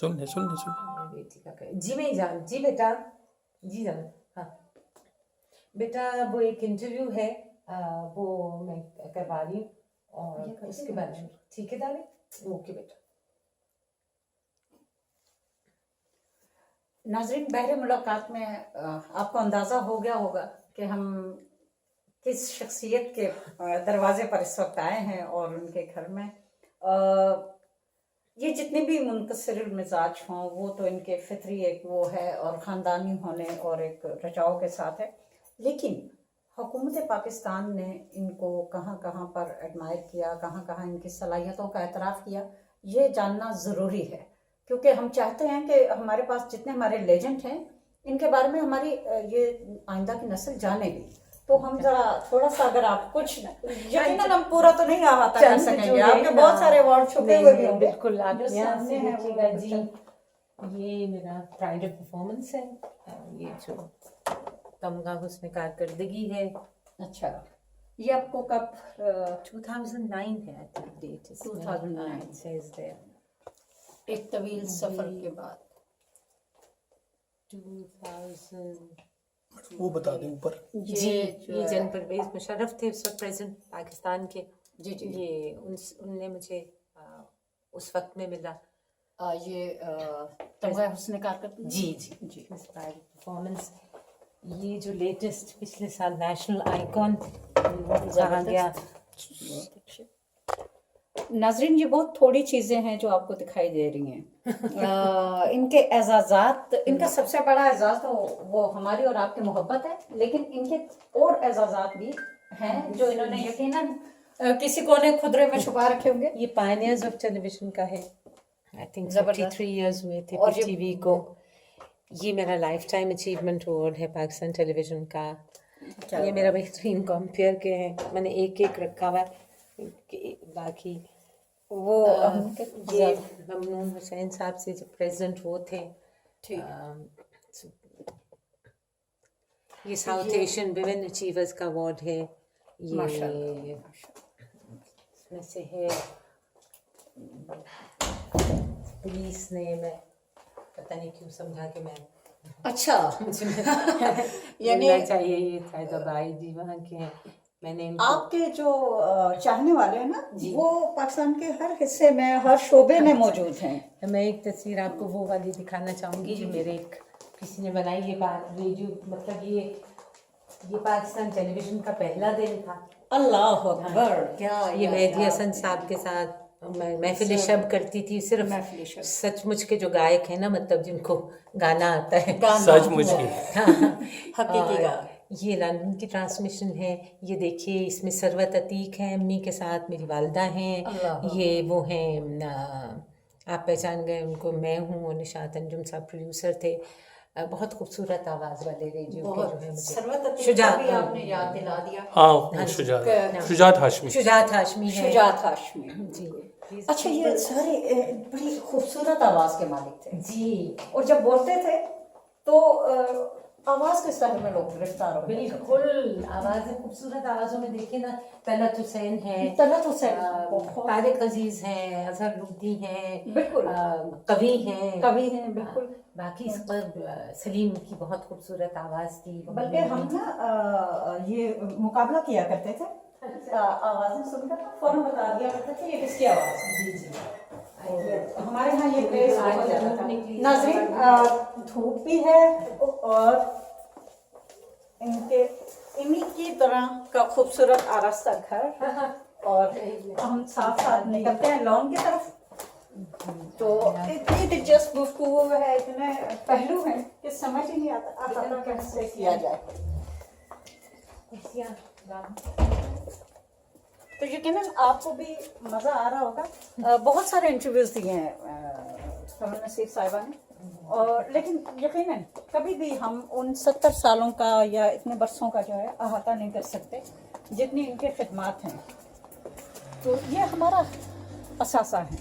सुन ले सुन ले सुन ले। मेरी बेटी का जी मेरी जान, जी बेटा, जी जान। हाँ बेटा, वो एक इंटरव्यू है, वो मैं करवा रही हूँ और उसके बारे में। ठीक है डाले, ओके बेटा। नाज़रीन, बहरे मुलाकात में आपको अंदाज़ा हो गया होगा कि हम किस शख्सियत के दरवाजे पर इस वक्त आए हैं और उनके घर में। ये जितने भी मुनकसर मिजाज हों वो तो इनके फितरी एक वो है और ख़ानदानी होने और एक रचाव के साथ है, लेकिन हुकूमत पाकिस्तान ने इनको कहाँ कहाँ पर एडमायर किया, कहाँ कहाँ इनकी सलाहियतों का एतराफ़ किया, ये जानना ज़रूरी है, क्योंकि हम चाहते हैं कि हमारे पास जितने हमारे लेजेंड हैं इनके बारे में हमारी ये आइंदा की नस्ल जाने भी। तो हम जरा थोड़ा सा, अगर आप कुछ, यकीनन हम पूरा तो नहीं अहाता कर सकेंगे, आपके बहुत सारे अवार्ड छुपे हुए भी होंगे। बिल्कुल, आप जो यहाँ सामने से हैं देखिएगा वो जी। ये मेरा प्राइड ऑफ परफॉर्मेंस है, ये जो तमगा हुस्न कारकर्दगी है। अच्छा, ये आपको कब 2009 है I think date, 2009 says there। एक तवील सफर के बाद 2000 वो बता दें ऊपर। जी, ये जनरल परवेज मुशर्रफ थे उस वक्त प्रेसिडेंट पाकिस्तान के। जी जी, ये उनने मुझे उस वक्त में मिला। ये तमगा हुस्न कारकर्दगी। जी जी जी, परफॉर्मेंस। ये जो लेटेस्ट पिछले साल नेशनल आइकॉन कहा गया। नाजरीन, ये बहुत थोड़ी चीज़ें हैं जो आपको दिखाई दे रही हैं। इनके एजाज़ात, इनका सबसे बड़ा एजाज़ तो वो हमारी और आपकी मोहब्बत है, लेकिन इनके और एजाज़ात भी हैं जो इन्होंने यकीनन किसी कोने खुदरे में छुपा रखे होंगे। ये पायनियर्स ऑफ टेलीविजन का है, आई थिंक जबरदस्त। 43 इयर्स हुए थे और ये टीवी को। ये मेरा लाइफ टाइम अचीवमेंट अवार्ड है पाकिस्तान टेलीविजन का। ये मेरा बेहतरीन कॉम्पेयर के है, मैंने एक एक रखा हुआ है। बाकी वो ये ममनून हुसैन साहब से जब प्रेसिडेंट वो थे। ये साउथ एशियन विमेन अचीवर्स का अवार्ड है। ये इसमें से है पुलिस ने, मैं पता नहीं क्यों समझा कि मैं अच्छा यानी चाहिए, ये फैजाबाई जी वहाँ के हैं। मैंने आपके जो चाहने वाले हैं ना, वो पाकिस्तान के हर हिस्से में, हर शोबे में मौजूद हैं। मैं एक तस्वीर आपको वो वाली दिखाना चाहूँगी जो मेरे एक किसी ने बनाई। ये रेडियो, मतलब ये पाकिस्तान टेलीविजन का पहला दिन था। अल्लाह अकबर, क्या ये मेहदी हसन साहब के साथ मैं महफिल शब करती थी। सिर्फ महफिल शब। सचमुच के जो गायक हैं ना, मतलब जिनको गाना आता है, सचमुच की हकीकी गा। ये लंदन की ट्रांसमिशन है। ये देखिए, इसमें सरवत अतीक है, अम्मी के साथ मेरी वालदा हैं। ये वो हैं, आप पहचान गए उनको, मैं हूँ, और निशात अंजुम साहब प्रोड्यूसर थे। बहुत खूबसूरत आवाज़ वाले रेडियो के जो है मुझे सरवत अतीक शुजात भी आपने याद दिला दिया। हाँ, शुजात हाशमी। शुजात हाशमी है। शुजात हाशमी जी। अच्छा, ये सारे बड़ी खूबसूरत आवाज के मालिक थे जी, और जब बोलते थे तो आवाज के स्तर में लोग गिरफ्तार हो गए। बिल्कुल, आवाज़ें खूबसूरत आवाज़ों में देखिए ना, तलत हुसैन है, तलत हुसैन, तारिक अजीज हैं, अजहर लुत्ती हैं, बिल्कुल कवि हैं, बिल्कुल। बाकी इस पर सलीम की बहुत खूबसूरत आवाज़ थी। बल्कि हम ना ये मुकाबला किया करते थे, आवाजें सुनकर फौरन बता दिया करते थे ये किसकी आवाज है। जी जी, हमारे यहाँ ये क्रेज बहुत ज़्यादा था। नाज़रीन, धूप भी है और इनके इन्हीं की तरह का खूबसूरत आरास्ता घर, और हम साथ साथ निकलते हैं लॉन की तरफ। तो इतनी दिलचस्प गुफ्तगू है, इतने पहलू हैं कि समझ ही नहीं आता कैसे किया जाए। तो यकीनन आपको भी मज़ा आ रहा होगा। बहुत सारे इंटरव्यूज़ दिए हैं कमल नसीर साहिबा ने, और लेकिन यकीनन कभी भी हम उन 70 सालों का या इतने बरसों का जो है अहाता नहीं कर सकते जितनी इनके खिदमात हैं। तो ये हमारा असासा है।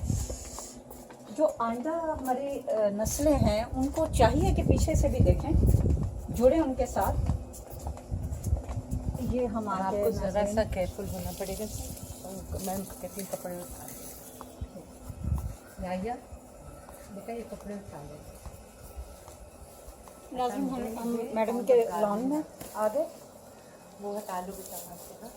जो आइंदा हमारी नस्लें हैं उनको चाहिए कि पीछे से भी देखें, जुड़े उनके साथ। ये हमारे आपको ज़रा सा केयरफुल होना पड़ेगा। मैम कहती कपड़े या बेटा ये कपड़े उठा ले। नाज़िम, हम मैडम के लॉन में आ गए। वो हटा लो बेटा वहाँ से। हाँ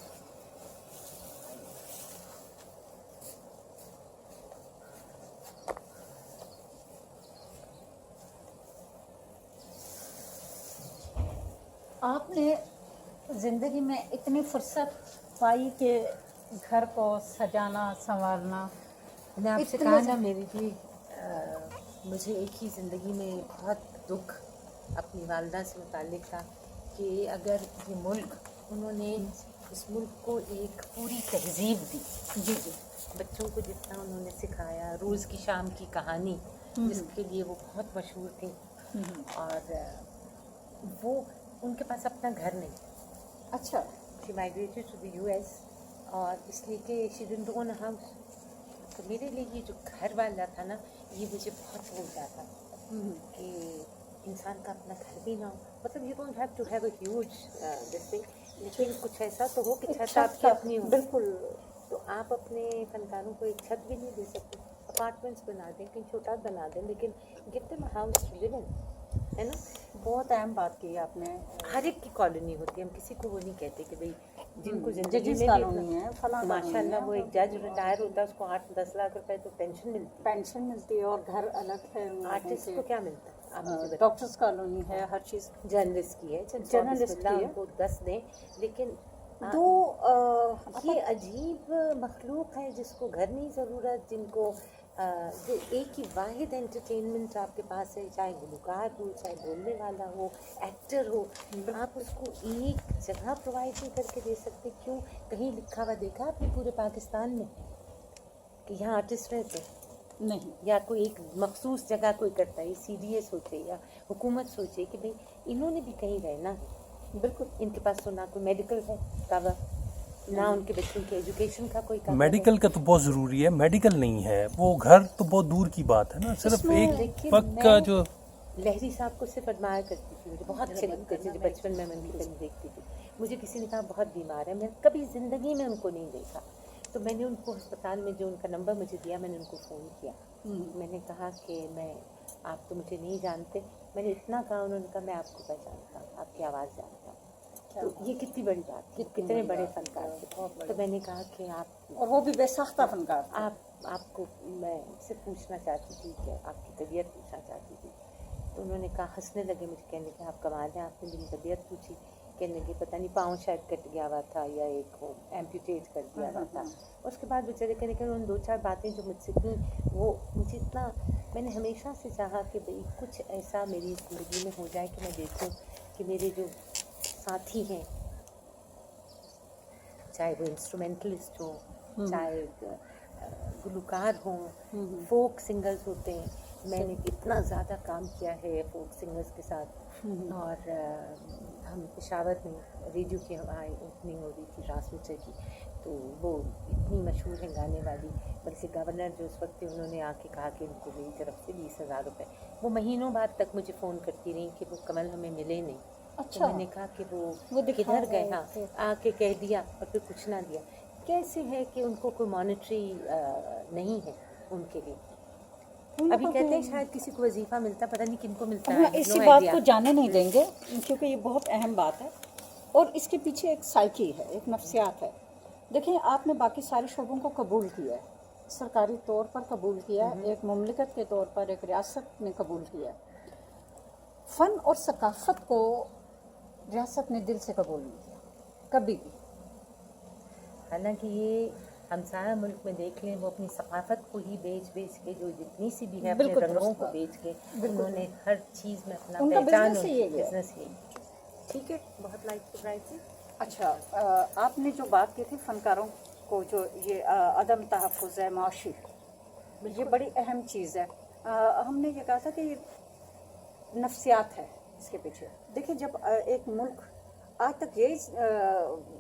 आपने ज़िंदगी में इतनी फुर्सत पाई कि घर को सजाना संवारना। मैंने आपसे इतने कहा ना मेरी भी मुझे एक ही ज़िंदगी में बहुत दुख अपनी वालदा से मुताल्लिक था कि अगर ये मुल्क, उन्होंने इस मुल्क को एक पूरी तहजीब दी। जी जी। बच्चों को जितना उन्होंने सिखाया, रोज़ की शाम की कहानी जिसके लिए वो बहुत मशहूर थी, और वो उनके पास अपना घर नहीं। अच्छा। She migrated to the US, और इसलिए कि she didn't own a house. तो मेरे लिए ये जो घर वाला था ना, ये मुझे बहुत बोलता था कि इंसान का अपना घर भी ना हो। मतलब you don't have to have a huge this thing, लेकिन कुछ ऐसा तो हो कि छत आपकी अपनी हो। बिल्कुल। तो आप अपने फनकारों को एक छत भी नहीं दे सकते। अपार्टमेंट्स बना दें, कहीं छोटा बना दें, लेकिन give them a house to live in, है ना। बहुत अहम बात की आपने। हर एक की कॉलोनी होती है, हम किसी को वो नहीं कहते कि भाई जिनको जिंदगी जजेस में कॉलोनी है, फलां माशाल्लाह वो एक जज रिटायर होता है, उसको 8-10 लाख रुपए तो पेंशन मिलती है। पेंशन मिलती है और घर अलग है। आर्टिस्ट को क्या मिलता है? आप मुझे बताइए। डॉक्टर्स कॉलोनी है, हर चीज़ जर्नलिस्ट की है, जर्नलिस्ट की है। उनको 10 दें, लेकिन दो ये अजीब मखलूक है जिसको घर नहीं ज़रूरत, जिनको जो एक ही वाहिद एंटरटेनमेंट आपके पास है, चाहे गुलकार हो, चाहे बोलने वाला हो, एक्टर हो, आप उसको एक जगह प्रोवाइड नहीं करके दे सकते। क्यों? कहीं लिखा हुआ देखा आपने पूरे पाकिस्तान में कि यहाँ आर्टिस्ट रहते नहीं, या कोई एक मखसूस जगह कोई करता है? CDA सोचे या हुकूमत सोचे कि भाई इन्होंने भी कहीं रहना। बिल्कुल, इनके पास तो ना कोई मेडिकल है कवर, ना उनके बच्चों के एजुकेशन का कोई कवर। मेडिकल का तो बहुत ज़रूरी है, मेडिकल नहीं है वो घर तो बहुत दूर की बात है ना। सिर्फ एक पग का जो लहरी साहब को सिर्फ एडमायर करती थी, मुझे बहुत अच्छे लगते थे। बचपन में मैं उनकी फिल्म देखती थी। मुझे किसी ने कहा बहुत बीमार है, मैंने कभी ज़िंदगी में उनको नहीं देखा। तो मैंने उनको अस्पताल में जो उनका नंबर मुझे दिया, मैंने उनको फ़ोन किया। मैंने कहा कि आप तो मुझे नहीं जानते। मैंने इतना कहा, उन्होंने कहा मैं आपको पहचानता हूँ, आपकी आवाज़ जानता हूँ। तो ये कितनी बड़ी बात है, कितने बड़े फनकार थे। तो मैंने कहा कि आप, और वो भी बेसाख्ता फनकार, आपको मैं से पूछना चाहती थी कि आपकी तबीयत पूछना चाहती थी। तो उन्होंने कहा, हंसने लगे मुझे, कहने लगे आप कमाल हैं, आपने मेरी तबीयत पूछी। कहने लगे पता नहीं पाँव शायद कट गया हुआ था या एक एम्पूटेट कर दिया हुआ था। उसके बाद बेचारे कहने लगे उन 2-4 बातें जो मुझसे थी, वो मुझे इतना, मैंने हमेशा से चाहा कि भाई कुछ ऐसा मेरी ज़िंदगी में हो जाए कि मैं देखूँ कि मेरे जो साथी हैं, चाहे वो इंस्ट्रूमेंटलिस्ट हो, चाहे गुलकार हों, फोक सिंगर्स होते हैं। मैंने इतना ज़्यादा काम किया है फोक सिंगर्स के साथ। और हम पेशावर में रेडियो की हमारी ओपनिंग हो रही थी ट्रांसमीटर की, तो वो इतनी मशहूर है गाने वाली, बल्कि गवर्नर जो उस वक्त थे उन्होंने आके कहा कि उनको मेरी तरफ से 20,000 रुपये। वो महीनों बाद तक मुझे फ़ोन करती रही कि वो कमल हमें मिले नहीं। अच्छा। तो मैंने कहा कि वो किधर गए। हाँ, आके कह दिया और फिर कुछ ना दिया। कैसे है कि उनको कोई मॉनेटरी नहीं है उनके लिए। अभी कहते हैं शायद किसी को वजीफा मिलता, पता नहीं किनको मिलता है। इसी बात को जाने नहीं देंगे क्योंकि ये बहुत अहम बात है और इसके पीछे एक साइकी है, एक नफ्सियात है। देखिए, आपने बाकी सारे शोबों को कबूल किया है, सरकारी तौर पर कबूल किया है, एक मुमलिकत के तौर पर एक रियासत ने कबूल किया है। फ़न और सकाफ़त को रियासत ने दिल से कबूल नहीं किया कभी भी। हालांकि ये हमसाया मुल्क में देख लें, वो अपनी सकाफ़त को ही बेच के, जो जितनी सी भी है अपने रंगों को बेच के, उन्होंने हर चीज़ में अपना पहचान, बिजनेस ही। ठीक है, बहुत लाइक टू राइट थी। अच्छा, आपने जो बात की थी फ़नकारों को, जो ये अदम तहफ़्फ़ुज़ है माशी, ये बड़ी अहम चीज़ है। हमने ये कहा था कि ये नफ्सियात है इसके पीछे। देखिए, जब एक मुल्क आज तक ये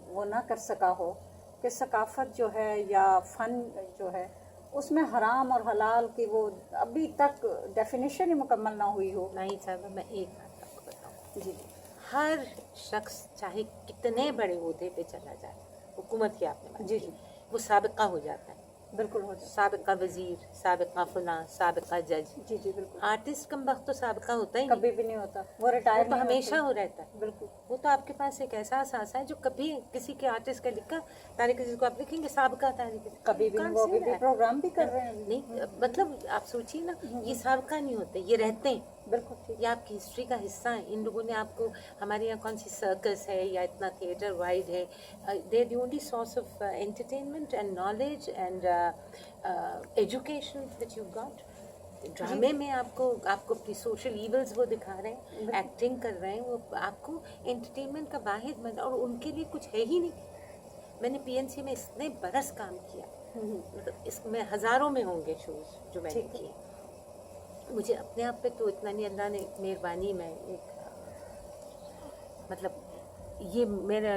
वो ना कर सका हो कि सकाफ़त जो है या फ़न जो है उसमें हराम और हलाल की वो अभी तक डेफिनेशन ही मुकम्मल ना हुई हो। नहीं साहब, मैं एक बात आपको बताऊँ। जी, हर शख्स चाहे कितने बड़े ओहदे पे चला जाए, हुकूमत की आपने, जी जी, वो साबिका हो जाता है। बिल्कुल हो जाता साबिका वजीर, साबिका फुला, साबिका जज। है। जी जी बिल्कुल, आर्टिस्ट कम वक्त तो साबिका होता ही नहीं, कभी भी नहीं होता, वो वो रिटायर तो हमेशा हो रहता है। बिल्कुल। वो तो आपके पास एक ऐसा एहसास है जो कभी किसी के आर्टिस्ट का लिखा तारीख जिसको आप लिखेंगे साबिका तारीख, कभी भी नहीं, वो अभी भी प्रोग्राम भी कर रहे हैं। नहीं, मतलब आप सोचिए ना, ये साबिका नहीं होते, ये रहते हैं, बिल्कुल ठीक। ये आपकी हिस्ट्री का हिस्सा है। इन लोगों ने आपको, हमारे यहाँ कौन सी सर्कस है या इतना थिएटर वाइड है, they are the only source of entertainment and knowledge and education that you got. ड्रामे में आपको आपको अपनी सोशल इवल्स वो दिखा रहे हैं, एक्टिंग कर रहे हैं, वो आपको एंटरटेनमेंट का वाहिद मजा, और उनके लिए कुछ है ही नहीं। मैंने पीएनसी में इतने बरस काम किया, मतलब इसमें हज़ारों में होंगे शोज जो मैंने किए। मुझे अपने आप पे तो इतना नहीं, अल्लाह ने मेहरबानी, मैं एक मतलब ये मेरा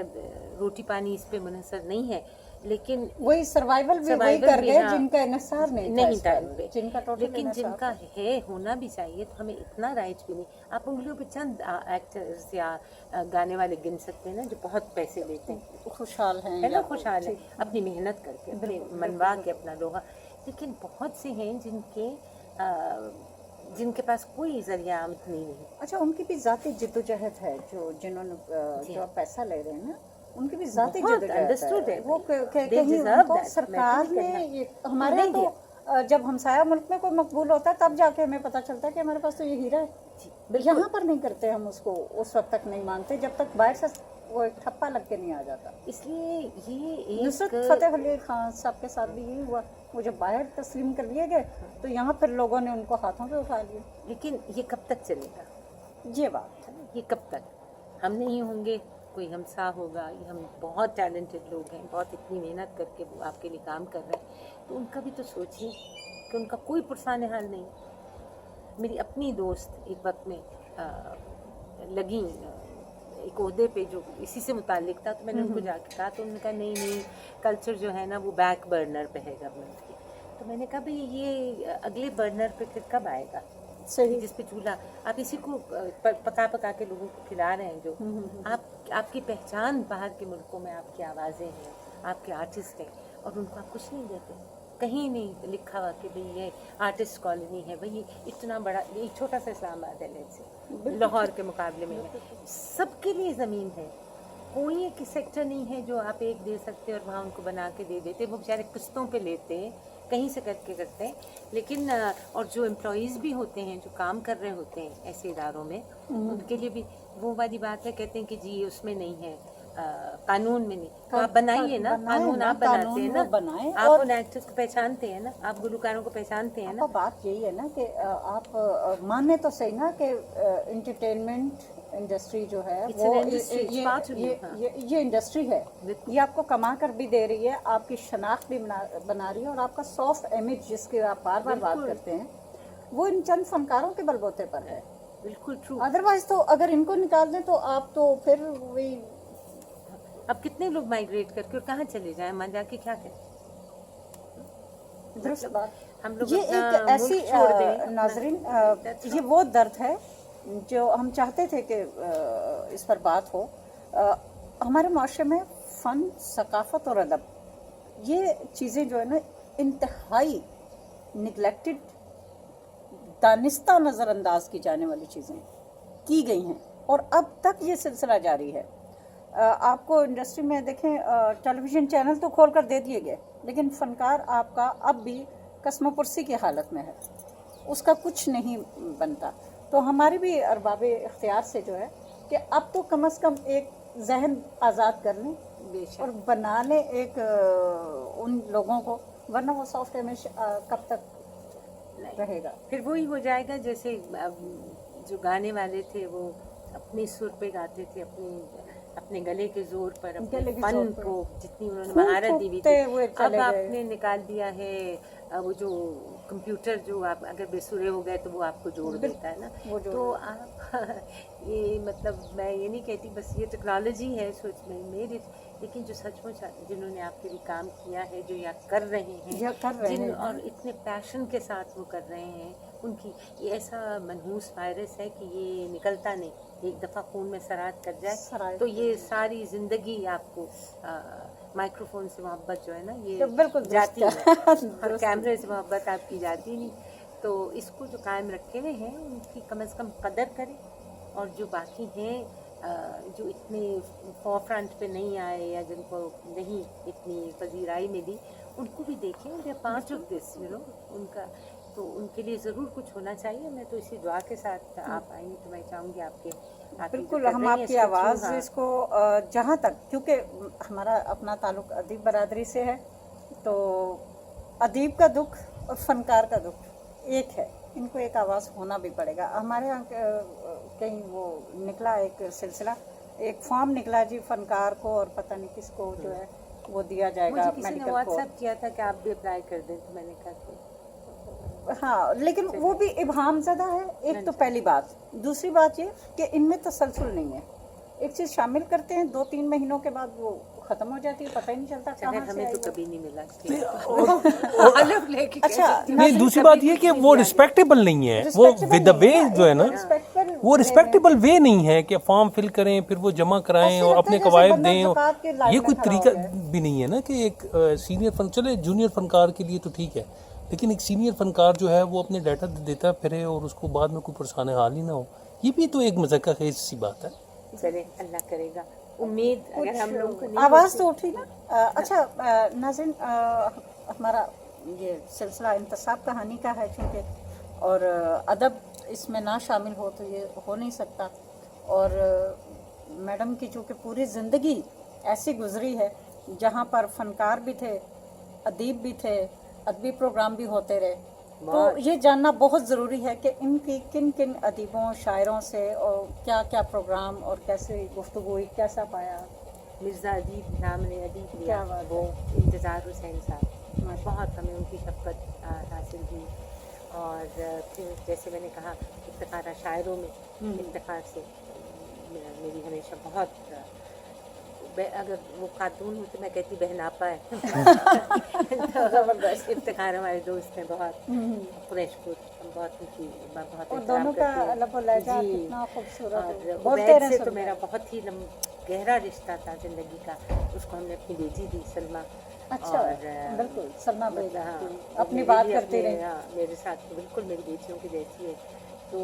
रोटी पानी इस पे मुनहसर नहीं है, लेकिन वही सर्वाइवल भी वही Survival कर भी, गए हाँ। जिनका इनसार नहीं था नहीं इस था पर, इन पे। जिनका टोटल लेकिन जिनका है होना भी चाहिए, तो हमें इतना राइट भी नहीं। आप उंगलियों पे चंद एक्टर्स या गाने वाले गिन सकते हैं ना जो बहुत पैसे लेते हैं, खुशहाल हैं है ना, या खुशहाल है, अपनी मेहनत करके, अपने मनवा के अपना लोहा। लेकिन बहुत से हैं जिनके पास कोई जरिया आमदनी नहीं। अच्छा, उनकी भी जाती जिद्दोजहद है, जो जिन्होंने जो पैसा ले रहे हैं ना, उनकी भी जाती बहुत जिद्दोजहद understood है। वो They कहीं deserve उनको that। सरकार मैं तो ने नहीं ये हमारे यहाँ नहीं तो जब हमसाया मुल्क में कोई मकबूल होता है तब जाके हमें पता चलता है कि हमारे पास तो ये हीरा है। यहाँ पर नहीं करते हम उसको, उस वक्त तक नहीं मानते जब तक बाहर से वो एक ठप्पा लग के नहीं आ जाता। इसलिए ये नुसरत एक फतेह अली खान साहब के साथ भी यही हुआ, वो जब बाहर तस्लीम कर लिए गए तो यहाँ फिर लोगों ने उनको हाथों पे उठा लिया। लेकिन ये कब तक चलेगा? ये बात है ना, ये कब तक? हम नहीं होंगे, कोई हमसा होगा। ये हम बहुत टैलेंटेड लोग हैं, बहुत इतनी मेहनत करके वो आपके लिए काम कर रहे हैं, तो उनका भी तो सोचिए कि उनका कोई पुरसाने हाल नहीं। मेरी अपनी दोस्त एक वक्त में लगी एक ओहदे पे जो इसी से मुतालिक था, तो मैंने उनको जाके कहा, तो उन्होंने कहा नहीं कल्चर जो है ना वो बैक बर्नर पे है गवर्नमेंट की। तो मैंने कहा भाई ये अगले बर्नर पे फिर कब आएगा? सही। जिस पे चूल्हा आप इसी को पका पका के लोगों को खिला रहे हैं, जो आपकी पहचान बाहर के मुल्कों में आपकी आवाज़ें हैं, आपके आर्टिस्ट हैं, और उनको आप कुछ नहीं देते। कहीं नहीं लिखा हुआ कि भाई ये आर्टिस्ट कॉलोनी है, भाई इतना बड़ा, ये छोटा सा इस्लामाबाद है, लेट्स से लाहौर के मुकाबले में सबके लिए ज़मीन है। कोई एक सेक्टर नहीं है जो आप एक दे सकते और वहाँ उनको बना के दे देते। वो बेचारे किस्तों पे लेते हैं, कहीं से करके करते हैं। लेकिन और जो एम्प्लॉयज़ भी होते हैं, जो काम कर रहे होते हैं ऐसे इदारों में, उनके लिए भी वो वाली बात है, कहते हैं कि जी उसमें नहीं है, कानून में नहीं। तो आप बनाइए ना, कानून आप बनाते हैं ना, बनाएं, आप उन एक्टर्स को पहचानते हैं ना, आप गुलकारों को पहचानते हैं ना। बात यही है ना कि आप माने तो सही ना कि एंटरटेनमेंट इंडस्ट्री जो है It's वो an industry, it's part of it, हाँ। ये इंडस्ट्री है, ये आपको कमा कर भी दे रही है, आपकी शनाख्त भी बना रही है, और आपका सॉफ्ट इमेज जिसकी आप बार बार बात करते हैं वो इन चंद फनकारों के बलबूते पर है। बिल्कुल ट्रू। अदरवाइज तो अगर इनको निकाल दें तो आप तो फिर वही। अब कितने लोग माइग्रेट करके और कहाँ चले जाएं, वहाँ जाके क्या करें? दुरुस्त बात। हम लोग ये अपना एक ऐसी मुल्क छोड़ दें। नाजरीन, ये वो दर्द है जो हम चाहते थे कि इस पर बात हो। हमारे माशरे में फ़न, सकाफ़त और अदब, ये चीज़ें जो है ना इंतहाई निगलेक्टेड, दानिस्ता नज़रअंदाज की जाने वाली चीज़ें की गई हैं, और अब तक ये सिलसिला जारी है। आपको इंडस्ट्री में देखें, टेलीविज़न चैनल तो खोल कर दे दिए गए, लेकिन फ़नकार आपका अब भी कसमपुरसी की हालत में है, उसका कुछ नहीं बनता। तो हमारी भी अरबाबे इख्तियार से जो है कि अब तो कम से कम एक जहन आज़ाद कर लें और बना लें एक उन लोगों को, वरना वो सॉफ्ट इमेज कब तक रहेगा? फिर वही हो जाएगा जैसे जो गाने वाले थे वो अपने सुर पे गाते थे, अपने गले के जोर पर, अपने फन को जितनी उन्होंने महारत दी हुई थी, अब आपने निकाल दिया है वो जो कंप्यूटर, जो आप अगर बेसुरे हो गए तो वो आपको जोड़ देता है ना। तो आप ये मतलब मैं ये नहीं कहती, बस ये टेक्नोलॉजी है, सोच में मेड इट लेकिन जो सचमुच जिन्होंने आपके लिए काम किया है, जो या कर रहे हैं, या कर रहे हैं, और इतने पैशन के साथ वो कर रहे हैं, उनकी ये ऐसा मनहूस वायरस है कि ये निकलता नहीं, एक दफ़ा खून में सरात कर जाए तो ये सारी ज़िंदगी आपको माइक्रोफोन से मोहब्बत जो है ना ये तो बिल्कुल जाती है और कैमरे से मोहब्बत आपकी जाती नहीं। तो इसको जो कायम रखे हुए हैं उनकी कम से कम कदर करें, और जो बाकी हैं जो इतने फॉरफ्रंट पे नहीं आए या जिनको नहीं इतनी पजीराई मिली, उनको भी देखें। They are part of this, you know, उनका तो उनके लिए ज़रूर कुछ होना चाहिए। मैं तो इसी दुआ के साथ आप आएंगी तो मैं चाहूँगी आपके बिल्कुल हम आपकी आवाज़ इसको जहाँ तक, क्योंकि हमारा अपना ताल्लुक अदीब बरादरी से है, तो अदीब का दुख और फनकार का दुख एक है, इनको एक आवाज़ होना भी पड़ेगा। हमारे यहाँ कहीं वो निकला एक सिलसिला, एक फॉर्म निकला जी फनकार को और पता नहीं किसको जो है वो दिया जाएगा मेडिकल को। व्हाट्सएप किया था कि आप भी अप्लाई कर दें, तो मैंने कहा कि हाँ, लेकिन वो भी इब्हाम ज़दा है। एक तो पहली बात, दूसरी बात ये कि इनमें तसलसल नहीं है। एक चीज़ शामिल करते हैं, 2-3 महीनों के बाद वो खत्म हो जाती है, पता ही नहीं चलता कहाँ से हमें तो आई कभी नहीं मिला। अच्छा, नहीं, दूसरी बात ये कि वो रिस्पेक्टेबल नहीं है, वो विद द वे जो है ना, वो रिस्पेक्टेबल वे नहीं है कि फॉर्म फिल करें फिर वो जमा कराएं और अपने कवायद दें। ये कोई तरीका भी नहीं है ना कि एक सीनियर फन, चले जूनियर फनकार के लिए तो ठीक है, लेकिन एक सीनियर फनकार जो है वो अपने डाटा देता फिरे और उसको बाद में कोई परेशानी हाल ही ना हो, ये भी तो एक मज़ाक़ खेज़ सी बात है। चले अल्लाह करेगा, उम्मीद अगर हम लोगों को आवाज़ तो उठी ना। अच्छा नाज़रीन, हमारा ये सिलसिला इंतसाब कहानी का है चूँकि, और अदब इसमें ना शामिल हो तो ये हो नहीं सकता। और मैडम की चूँकि पूरी ज़िंदगी ऐसी गुजरी है जहाँ पर फनकार भी थे, अदीब भी थे, अदबी प्रोग्राम भी होते रहे, तो ये जानना बहुत ज़रूरी है कि इनकी किन किन अदीबों शायरों से और क्या क्या प्रोग्राम और कैसे गुफ्तगू हुई, कैसा पाया। मिर्ज़ा अदीब नाम ने अदीब लिया, क्या बात वो इंतज़ार हुसैन साहब, बहुत हमें उनकी शफ़क़त हासिल हुई। और फिर जैसे मैंने कहा इफ्तिखार शायरों में इफ्तिखार से मेरी हमेशा बहुत, अगर वो खातून होती मैं कहती बहनापा है तो इफ्तिखार हमारे दोस्त हैं बहुत कुरैशपुर, बहुत उनकी बहुत और दोनों का लबो लहजा कितना खूबसूरत है। बोलते रहे तो मेरा बहुत ही गहरा रिश्ता था ज़िंदगी का, उसको हमने अपनी बेटी दी सलमा। अच्छा, और बिल्कुल सलमा बेटी अपनी मेरी बात भी करती रही। हाँ, मेरे साथ तो बिल्कुल मेरी बेटियों की जैसी है। तो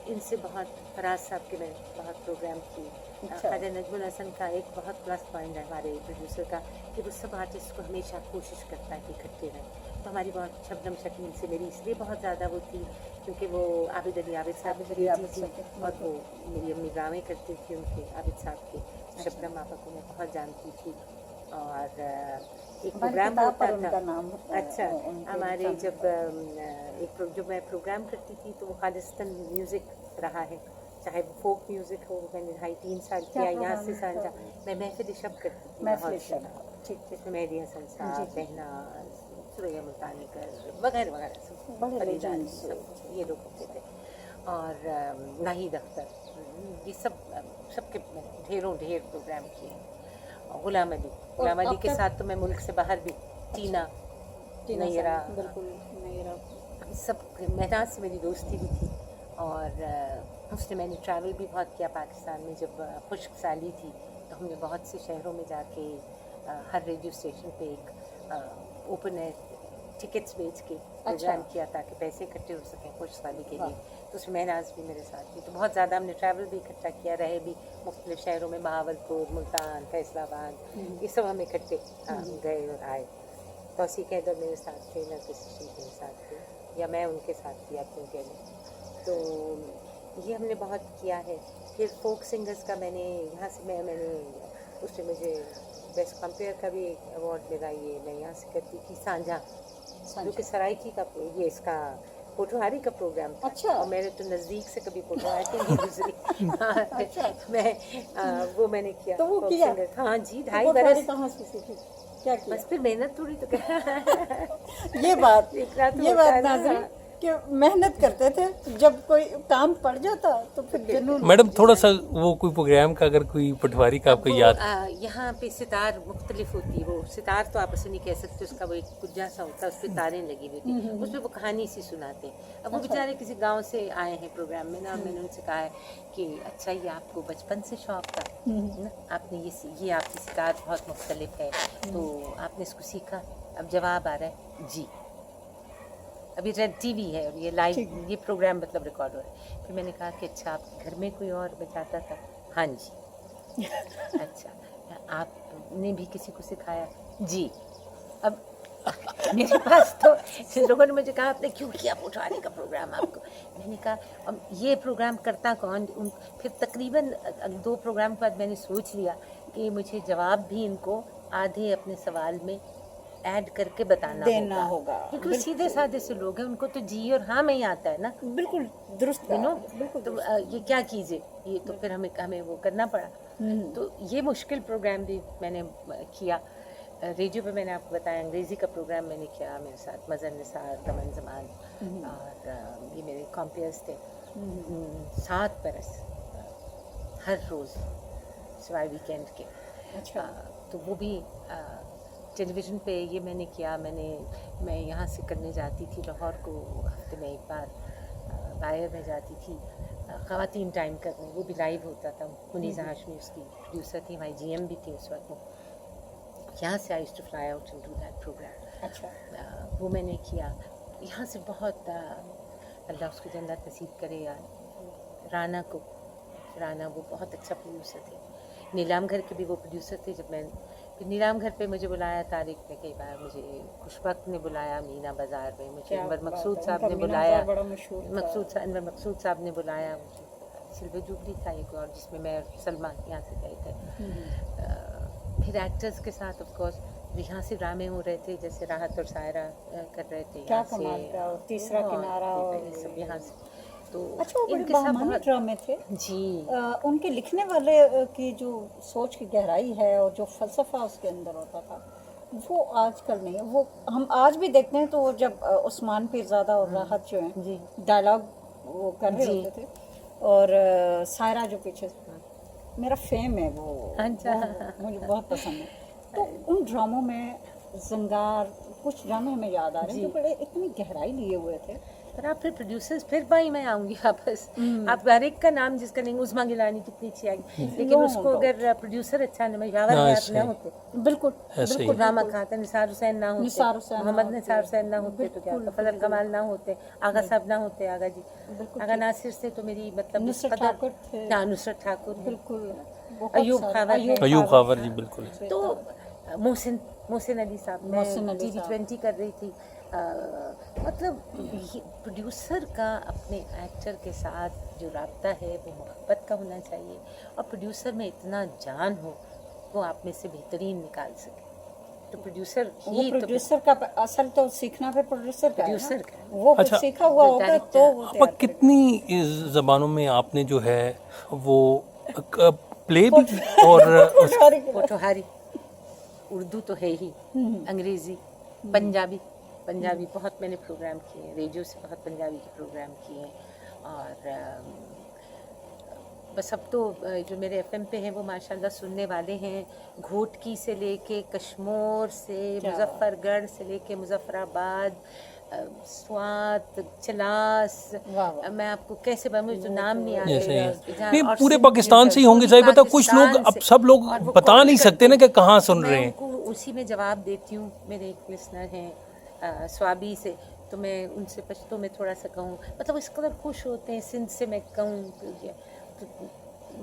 इनसे बहुत, फराज साहब के मैंने बहुत प्रोग्राम किए। ख्वाजा नजमुल हसन का एक बहुत प्लस पॉइंट है हमारे प्रोड्यूसर का कि वो सब आर्टिस्ट को हमेशा कोशिश करता है कि इकट्ठे रहें। तो हमारी बहुत शबनम शकील से मेरी इसलिए बहुत ज़्यादा वो थी क्योंकि वो आबिद अली आबिद साहब की बेटी थी, और वो मेरी अम्मी ड्रामे करती थी उनके आबिद साहब के। शबनम आपा को मैं बहुत जानती थी। और एक प्रोग्राम होता था, अच्छा हमारे जब मैं प्रोग्राम करती थी तो वो खालिस्तान म्यूज़िक रहा है, चाहे वो फोक म्यूज़िक हो। मैंने 2.5-3 साल किया यहाँ से सांझा। मैं महफिल शब करती थी बहुत, जिसमें मेहदी हसन साहब, बहना सुरैया मुल्तानीकर वगैरह वगैरह सब ये लोग होते थे, और नाहिद अख्तर, ये सबके ढेर प्रोग्राम किए। गुलाम अली के साथ तो मैं मुल्क से बाहर भी, टीना नैरा, बिल्कुल नैरा, सब मेहनाज से मेरी दोस्ती भी थी। और उसने मैंने ट्रैवल भी बहुत किया पाकिस्तान में। जब खुश्क साली थी तो हमने बहुत से शहरों में जाके हर रेडियो स्टेशन पे एक ओपन एयर टिकट्स बेच के प्रोग्राम किया ताकि पैसे इकट्ठे हो सकें खुश्क साली के लिए। तो उसमें महनाज भी मेरे साथ थी। तो बहुत ज़्यादा हमने ट्रैवल भी इकट्ठा किया, रहे भी मुख्तलिफ शहरों में, बहावलपुर, मुल्तान, फैसलाबाद, ये सब हम इकट्ठे गए और आए। तौसीक हैदर मेरे साथ थे, नरगिस मेरे साथ थे, या मैं उनके साथ थी आप कह लें। तो ये हमने बहुत किया है। फिर फोक सिंगर्स का मैंने यहाँ से मैंने उससे मुझे बेस्ट कंपेयर का भी अवार्ड मिला। ये मैं यहाँ से करती थी सांझा, जो कि सराइकी का ये इसका पोटोहारी का प्रोग्राम था। अच्छा। और मेरे तो नज़दीक से कभी पोटोहारी नहीं गुजरी। अच्छा। मैं वो मैंने किया। तो वो किया? हाँ जी, 2.5 बरस। कहाँ से सीखी? क्या किया? बस फिर मेहनत थोड़ी तो ये बात नाज़रीन कि मेहनत करते थे, जब कोई काम पड़ जाता तो फिर जुनून। मैडम थोड़ा सा वो कोई प्रोग्राम का अगर कोई पटवारी का आपको याद यहाँ पे सितार मुख्तलिफ होती है, वो सितार तो आप ऐसे नहीं कह सकते, उसका वो एक कुज्जा सा होता है, उस पर तारें लगी हुई होती है, उसमें वो कहानी सी सुनाते हैं। अब वो बेचारे किसी गांव से आए हैं प्रोग्राम में ना, और मैंने उनसे कहा है कि अच्छा ये आपको बचपन से शौक था ना, आपने ये आपकी सितार बहुत मुख्तलिफ है तो आपने इसको सीखा। अब जवाब आ रहा है जी। अभी रेड टीवी है और ये लाइव ये प्रोग्राम मतलब रिकॉर्ड हो रहा है। फिर मैंने कहा कि अच्छा आप घर में कोई और बजाता था? हाँ जी। अच्छा आपने भी किसी को सिखाया? जी। अब मेरे पास तो लोगों ने मुझे कहा आपने क्यों किया पटवारी का प्रोग्राम आपको? मैंने कहा अब ये प्रोग्राम करता कौन? फिर तकरीबन 2 प्रोग्राम के बाद मैंने सोच लिया कि मुझे जवाब भी इनको आधे अपने सवाल में ऐड करके बताना देना होगा, क्योंकि वो सीधे साधे से लोग हैं, उनको तो जी और हाँ में ही आता है ना। बिल्कुल दुरुस्त यू नो, बिल्कुल तो ये क्या कीजिए, ये तो फिर हमें वो करना पड़ा। तो ये मुश्किल प्रोग्राम भी मैंने किया। रेडियो पे मैंने आपको बताया, अंग्रेज़ी का प्रोग्राम मैंने किया, मेरे साथ मज़हर निसार, दमन जमान और ये मेरे कॉम्पेयर्स थे। 7 बरस हर रोज़ सिवाय वीकेंड के। अच्छा। तो वो भी टेलीविज़न पे ये मैंने किया। मैं यहाँ से करने जाती थी लाहौर को, हफ्ते में एक बार बायर में जाती थी ख़वातीन टाइम करने, वो भी लाइव होता था। मुनीज़ा हाशमी उसकी प्रोड्यूसर थी, हमारी GM भी थी उस वक्त। वो यहाँ से I used to fly out and do that programme. अच्छा। वो मैंने किया। यहाँ से बहुत अल्लाह उसको जन्नत नसीब करे यार, राना वो बहुत अच्छा प्रोड्यूसर थे। नीलाम घर के भी वो प्रोड्यूसर थे। जब मैं फिर नीलाम घर पे मुझे बुलाया तारिक ने कई बार, मुझे खुशबख्त ने बुलाया मीना बाज़ार में, मुझे अनवर मकसूद साहब ने बुलाया, अनवर मकसूद साहब ने बुलाया मुझे। सिल्वर जुबली था एक और जिसमें मैं सलमा यहाँ से गए थे। फिर एक्टर्स के साथ ऑफ कोर्स यहाँ से ड्रामे हो रहे थे, जैसे राहत और सायरा कर रहे थे यहाँ से, तीसरा किनारा और सब यहाँ से। तो अच्छा, वो बड़े बाहमानी ड्रामे थे जी। उनके लिखने वाले की जो सोच की गहराई है और जो फलसफा उसके अंदर होता था वो आजकल नहीं है। वो हम आज भी देखते हैं तो वो जब उस्मान पीरज़ादा और राहत जो हैं डायलॉग वो कर रहे होते थे, और सायरा जो पीछे मेरा फेम है वो मुझे बहुत पसंद है। तो उन ड्रामों में जंगार, कुछ ड्रामे हमें याद आ रहे हैं जो बड़े इतनी गहराई लिए हुए थे। पर आप फिर प्रोड्यूसर्स, फिर भाई मैं आऊँगी वापस। आप हर एक का नाम जिसका नहीं, उस्मा गिलानी कितनी अच्छी आएगी, लेकिन उसको अगर प्रोड्यूसर अच्छा न होते, बिल्कुल रामा खान, निसार हुसैन ना होते, मोहम्मद निसार हुसैन ना होते तो क्या, फजल कमाल ना होते, आगा साहब ना होते, आगा जी, आगा नासिर से तो मेरी मतलब नुसरत ठाकुर, बिल्कुल अयूब खावर जी, बिल्कुल। तो मोहसिन अली साहब, मैं TV20 कर रही थी। मतलब प्रोड्यूसर का अपने एक्टर के साथ जो राब्ता है वो मोहब्बत का होना चाहिए, और प्रोड्यूसर में इतना जान हो वो आप में से बेहतरीन निकाल सके। तो प्रोड्यूसर का असल तो सीखना फिर प्रोड्यूसर का वो अच्छा, सीखा हुआ होगा तो अब कितनी ज़बानों में आपने जो है वो प्ले भी और पोठोहारी, उर्दू तो है ही, अंग्रेज़ी, पंजाबी बहुत मैंने प्रोग्राम किए हैं, रेडियो से बहुत पंजाबी के प्रोग्राम किए हैं। और बस अब तो जो मेरे FM पे हैं वो माशाल्लाह सुनने वाले हैं, घोटकी से लेके कश्मीर से, मुजफ्फरगढ़ से लेके मुजफ्फराबाद, स्वात, चलास, मैं आपको कैसे मुझे तो नाम नहीं आ रहे, नहीं पूरे पाकिस्तान से ही होंगे सही पता। कुछ लोग अब सब लोग बता नहीं सकते ना कि कहाँ सुन रहे हैं। उसी में जवाब देती हूँ। मेरे एक लिसनर हैं स्वाबी से, तो मैं उनसे पश्तो में थोड़ा सा कहूँ, मतलब इस कदर खुश होते हैं। सिंध से मैं कहूँ तो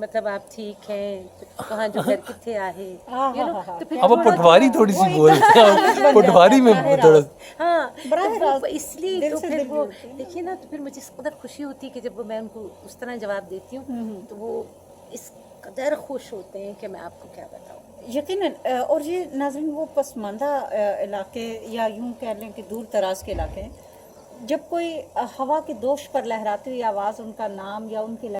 मतलब आप ठीक हैं, तो कहाँ जो घर कितने आहे, तो फिर अब पटवारी थोड़ी सी बोलते हैं, पटवारी में हाँ, इसलिए तो फिर वो देखिए ना, तो फिर मुझे इस कदर खुशी होती है कि जब मैं उनको उस तरह जवाब देती हूँ तो वो इस कदर खुश होते हैं कि मैं आपको क्या बताऊँ। यकीनन। और ये नाज़रीन वो पसमानदा इलाके या यूं कह लें कि दूर दराज के इलाके हैं, जब कोई हवा के दोष पर लहराती हुई आवाज़, उनका नाम या उनकी